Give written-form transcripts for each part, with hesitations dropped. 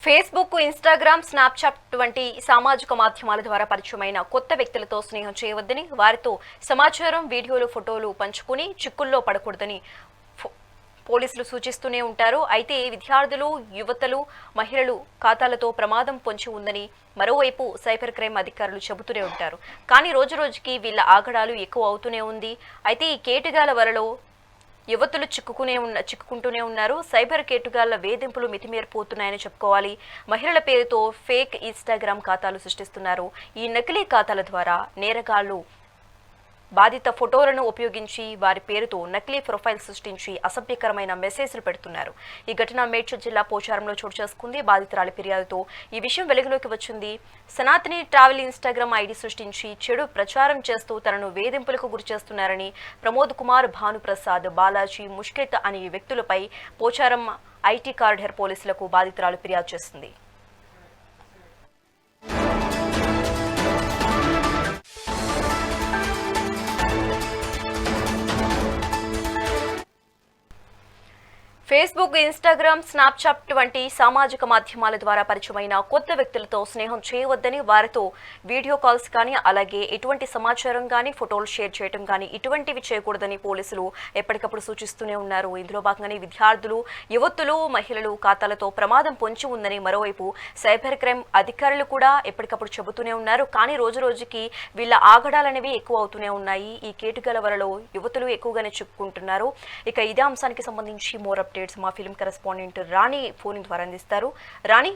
Facebook, Instagram, Snapchat వంటి సామాజిక మాధ్యమాల ద్వారా పరిచయమైన కొత్త వ్యక్తులతో స్నేహం చేయవద్దని, వారితో సమాచారం, వీడియోలు, ఫోటోలు పంచుకుని చిక్కుల్లో పడకూడదని పోలీసులు సూచిస్తూనే ఉంటారు. అయితే విద్యార్థులు, యువతలు, మహిళలు ఖాతాలతో ప్రమాదం పొంచి ఉందని మరోవైపు సైబర్ క్రైమ్ అధికారులు చెబుతూనే ఉంటారు. కానీ రోజురోజుకి వీళ్ళ ఆగడాలు ఎక్కువ అవుతూనే ఉంది. అయితే ఈ కేటుగాల వలలో యువతులు చిక్కుకుంటూనే ఉన్నారు. సైబర్ కేటుగాళ్ల వేధింపులు మితిమీరిపోతున్నాయని చెప్పుకోవాలి. మహిళల పేరుతో ఫేక్ ఇన్స్టాగ్రామ్ ఖాతాలు సృష్టిస్తున్నారు. ఈ నకిలీ ఖాతాల ద్వారా నేరగాళ్లు బాధిత ఫోటోలను ఉపయోగించి వారి పేరుతో నకిలీ ప్రొఫైల్ సృష్టించి అసభ్యకరమైన మెసేజ్లు పెడుతున్నారు. ఈ ఘటన మేడ్చల్ జిల్లా పోచారంలో చోటు చేసుకుంది. బాధితురాలి ఫిర్యాదుతో ఈ విషయం వెలుగులోకి వచ్చింది. సనాతని ట్రావెల్ ఇన్స్టాగ్రామ్ ఐడి సృష్టించి చెడు ప్రచారం చేస్తూ తనను వేధింపులకు గురిచేస్తున్నారని ప్రమోద్ కుమార్, భానుప్రసాద్, బాలాజీ, ముష్కెత్ అనే వ్యక్తులపై పోచారం ఐటీ కార్డర్ పోలీసులకు బాధితురాలు ఫిర్యాదు చేసింది. ఫేస్బుక్, ఇన్స్టాగ్రామ్, స్నాప్చాట్ వంటి సామాజిక మాధ్యమాల ద్వారా పరిచయమైన కొత్త వ్యక్తులతో స్నేహం చేయవద్దని, వారితో వీడియో కాల్స్ కానీ అలాగే ఎటువంటి సమాచారం కానీ ఫోటోలు షేర్ చేయడం కానీ ఇటువంటివి చేయకూడదని పోలీసులు ఎప్పటికప్పుడు సూచిస్తూనే ఉన్నారు. ఇందులో భాగంగానే విద్యార్థులు, యువతులు, మహిళలు ఖాతాలతో ప్రమాదం పొంచి ఉందని మరోవైపు సైబర్ క్రైమ్ అధికారులు కూడా ఎప్పటికప్పుడు చెబుతూనే ఉన్నారు. కానీ రోజురోజుకి వీళ్ళ ఆగడాలనేవి ఎక్కువ అవుతూనే ఉన్నాయి. ఈ కేటుగల వలలో యువతులు ఎక్కువగానే చిక్కుకుంటున్నారు. ఇక ఇదే అంశానికి సంబంధించి మోర్ అప్డేట్స్ మా ఫిల్మ్ కరెస్పాండెంట్ రాణి ఫోన్ ద్వారా అందిస్తారు. రాణి,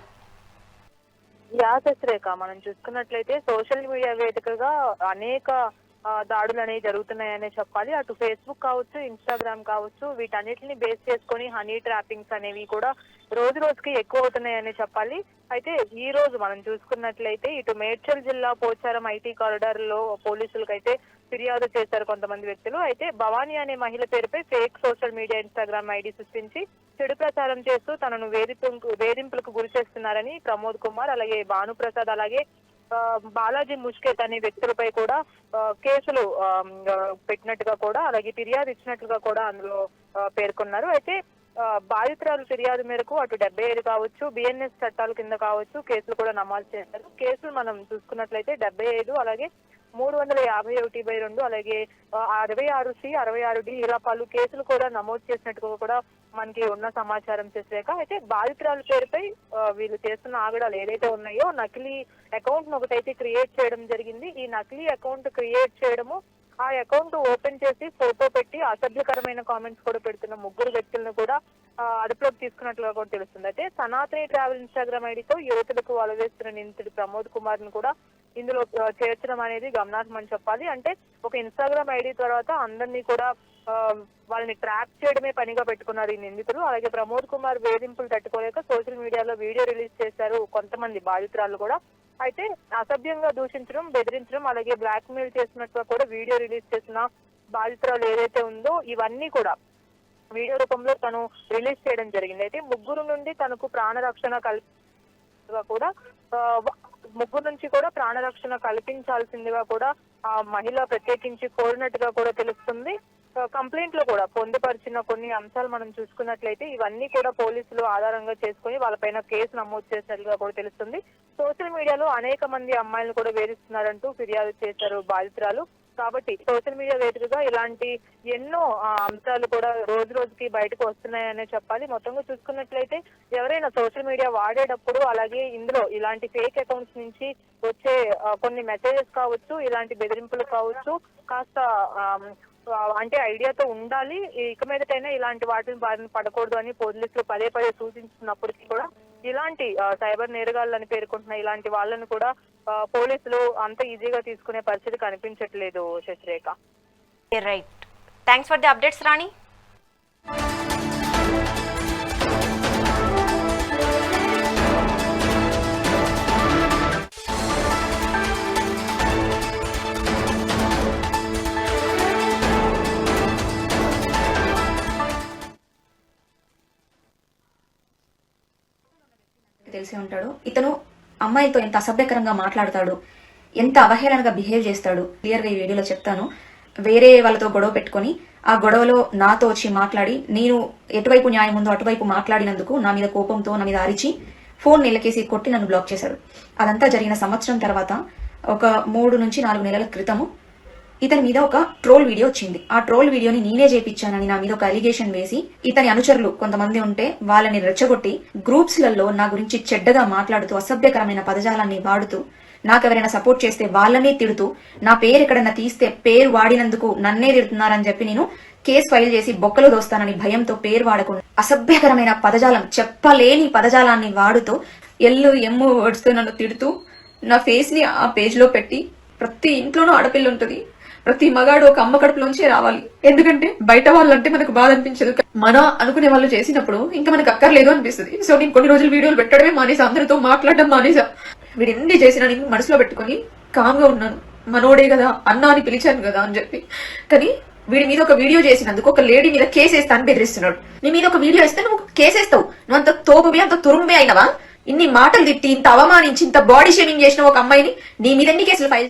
యాసశ్రేఖ మనం చూసుకున్నట్లయితే సోషల్ మీడియా వేదికగా అనేక దాడులు అనేవి జరుగుతున్నాయనే చెప్పాలి. అటు ఫేస్బుక్ కావచ్చు, ఇన్స్టాగ్రామ్ కావచ్చు, వీటన్నిటిని బేస్ చేసుకొని హనీ ట్రాపింగ్స్ అనేవి కూడా రోజు రోజుకి ఎక్కువ అవుతున్నాయని చెప్పాలి. అయితే ఈ రోజు మనం చూసుకున్నట్లయితే ఇటు మేడ్చల్ జిల్లా పోచారం ఐటీ కారిడార్ లో పోలీసులకైతే ఫిర్యాదు చేశారు కొంతమంది వ్యక్తులు. అయితే భవానీ అనే మహిళ పేరుపై fake social media Instagram ID సృష్టించి చెడు ప్రచారం చేస్తూ తనను వేధింపులకు గురి చేస్తున్నారని ప్రమోద్ కుమార్, అలాగే భానుప్రసాద్, అలాగే బాలాజీ, ముష్కెత్ అనే వ్యక్తులపై కూడా కేసులు పెట్టినట్టుగా కూడా, అలాగే ఫిర్యాదు ఇచ్చినట్లుగా కూడా అందులో పేర్కొన్నారు. అయితే బాధితురాలు ఫిర్యాదు మేరకు అటు 75 కావచ్చు, బిఎన్ఎస్ చట్టాల కింద కావచ్చు కేసులు కూడా నమోదు చేశారు. కేసులు మనం చూసుకున్నట్లయితే 75, అలాగే 351/2, అలాగే 66C, 66D ఇలా పలు కేసులు కూడా నమోదు చేసినట్టుగా కూడా మనకి ఉన్న సమాచారం చేసాక, అయితే బాధితురాల పేరుపై వీళ్ళు చేస్తున్న ఆగడాలు ఏదైతే ఉన్నాయో నకిలీ అకౌంట్ ఒకటైతే క్రియేట్ చేయడం జరిగింది. ఈ నకిలీ అకౌంట్ క్రియేట్ చేయడము, ఆ అకౌంట్ ఓపెన్ చేసి ఫోటో పెట్టి అసభ్యకరమైన కామెంట్స్ కూడా పెడుతున్న ముగ్గురు వ్యక్తులను కూడా అదుపులోకి తీసుకున్నట్లుగా కూడా తెలుస్తుంది. అయితే సనాతని ట్రావెల్ ఇన్స్టాగ్రామ్ ఐడితో యువతులకు వలవేస్తున్న నిందితుడు ప్రమోద్ కుమార్ ను కూడా ఇందులో చేర్చడం అనేది గమనార్హమని చెప్పాలి. అంటే ఒక ఇన్స్టాగ్రామ్ ఐడి తర్వాత అందరినీ కూడా వాళ్ళని ట్రాప్ చేయడమే పనిగా పెట్టుకున్నారు ఈ నిందితులు. అలాగే ప్రమోద్ కుమార్ వేధింపులు తట్టుకోలేక సోషల్ మీడియాలో వీడియో రిలీజ్ చేశారు కొంతమంది బాధితురాలు కూడా. అయితే అసభ్యంగా దూషించడం, బెదిరించడం, అలాగే బ్లాక్ మెయిల్ చేసినట్టుగా కూడా వీడియో రిలీజ్ చేసిన బాధితురాలు ఏదైతే ఉందో ఇవన్నీ కూడా వీడియో రూపంలో తను రిలీజ్ చేయడం జరిగింది. అయితే ముగ్గురు నుండి తనకు ప్రాణరక్షణ కూడా ముగ్గురు నుంచి కూడా ప్రాణరక్షణ కల్పించాల్సిందిగా కూడా ఆ మహిళ ప్రత్యేకించి కోరినట్టుగా కూడా తెలుస్తుంది. కంప్లైంట్ లో కూడా పొందుపరిచిన కొన్ని అంశాలు మనం చూసుకున్నట్లయితే ఇవన్నీ కూడా పోలీసులు ఆధారంగా చేసుకుని వాళ్ళపైన కేసు నమోదు చేసినట్లుగా కూడా తెలుస్తుంది. సోషల్ మీడియాలో అనేక మంది అమ్మాయిలను కూడా వేధిస్తున్నారంటూ ఫిర్యాదు చేశారు బాధితురాలు. కాబట్టి సోషల్ మీడియా వేదికగా ఇలాంటి ఎన్నో అంశాలు కూడా రోజు రోజుకి బయటకు వస్తున్నాయనే చెప్పాలి. మొత్తంగా చూసుకున్నట్లయితే ఎవరైనా సోషల్ మీడియా వాడేటప్పుడు, అలాగే ఇందులో ఇలాంటి ఫేక్ అకౌంట్స్ నుంచి వచ్చే కొన్ని మెసేజెస్ కావచ్చు, ఇలాంటి బెదిరింపులు కావచ్చు, కాస్త అంటే ఐడియాతో ఉండాలి. ఇక మీదటైనా ఇలాంటి వాటిని బారిన పడకూడదు అని పోలీసులు పదే పదే సూచించినప్పటికీ కూడా ఇలాంటి సైబర్ నేరగాళ్ళని పేర్కొంటున్న ఇలాంటి వాళ్ళను కూడా పోలీసులు అంత ఈజీగా తీసుకునే పరిస్థితి కనిపించట్లేదు. Sasirekha, right, thanks for the updates Rani. తెలిసి ఉంటాడు. ఇతను అమ్మాయితో ఎంత అసభ్యకరంగా మాట్లాడతాడు, ఎంత అవహేళనగా బిహేవ్ చేస్తాడు క్లియర్గా ఈ వీడియోలో చెప్తాను. వేరే వాళ్ళతో గొడవ పెట్టుకొని ఆ గొడవలో నాతో వచ్చి మాట్లాడి నేను ఎటువైపు న్యాయం ఉందో అటువైపు మాట్లాడినందుకు నా మీద కోపంతో నా మీద అరిచి ఫోన్ నెలకేసి కొట్టి నన్ను బ్లాక్ చేశాడు. అదంతా జరిగిన సంవత్సరం తర్వాత ఒక 3 నుంచి 4 నెలల క్రితము ఇతని మీద ఒక ట్రోల్ వీడియో వచ్చింది. ఆ ట్రోల్ వీడియోని నేనే చేపించానని నా మీద ఒక అలిగేషన్ వేసి ఇతని అనుచరులు కొంతమంది ఉంటే వాళ్ళని రెచ్చగొట్టి గ్రూప్స్ లలో నా గురించి చెడ్డగా మాట్లాడుతూ అసభ్యకరమైన పదజాలాన్ని వాడుతూ నాకెవరైనా సపోర్ట్ చేస్తే వాళ్ళనే తిడుతూ నా పేరు ఎక్కడన్నా తీస్తే పేరు వాడినందుకు నన్నే తిడుతున్నారని చెప్పి నేను కేసు ఫైల్ చేసి బొక్కలు దోస్తానని భయంతో పేరు వాడకుండా అసభ్యకరమైన పదజాలం, చెప్పలేని పదజాలాన్ని వాడుతూ ఎమ్ము వర్డ్స్ తో నన్ను తిడుతూ నా ఫేస్ ని ఆ పేజ్ లో పెట్టి ప్రతి ఇంట్లోనూ ఆడపిల్ల ఉంటుంది, ప్రతి మగాడు ఒక అమ్మ కడుపులోంచే రావాలి, ఎందుకంటే బయట వాళ్ళంటే మనకు బాధ అనిపించదు, మన అనుకునే వాళ్ళు చేసినప్పుడు ఇంకా మనకు అక్కర్లేదు అనిపిస్తుంది. సో నేను కొన్ని రోజులు వీడియోలు పెట్టడమే మానేసా, అందరితో మాట్లాడడం మానేసా. వీడు ఎన్ని చేసినా నేను మనసులో పెట్టుకుని కామ్గా ఉన్నాను. మనోడే కదా, అన్న అని పిలిచాను కదా అని చెప్పి. కానీ వీడి మీద ఒక వీడియో చేసినందుకు ఒక లేడీ మీద కేసు వేస్తా అని బెదిరిస్తున్నాడు. నీ మీద ఒక వీడియో వేస్తే నువ్వు కేసేస్తావు, నువ్వు అంత తోపువి అంత తురుంబే అయినవా? ఇన్ని మాటలు తిట్టి ఇంత అవమానించి ఇంత బాడీ షేమింగ్ చేసిన ఒక అమ్మాయిని నీ మీద ఎన్ని కేసులు ఫైల్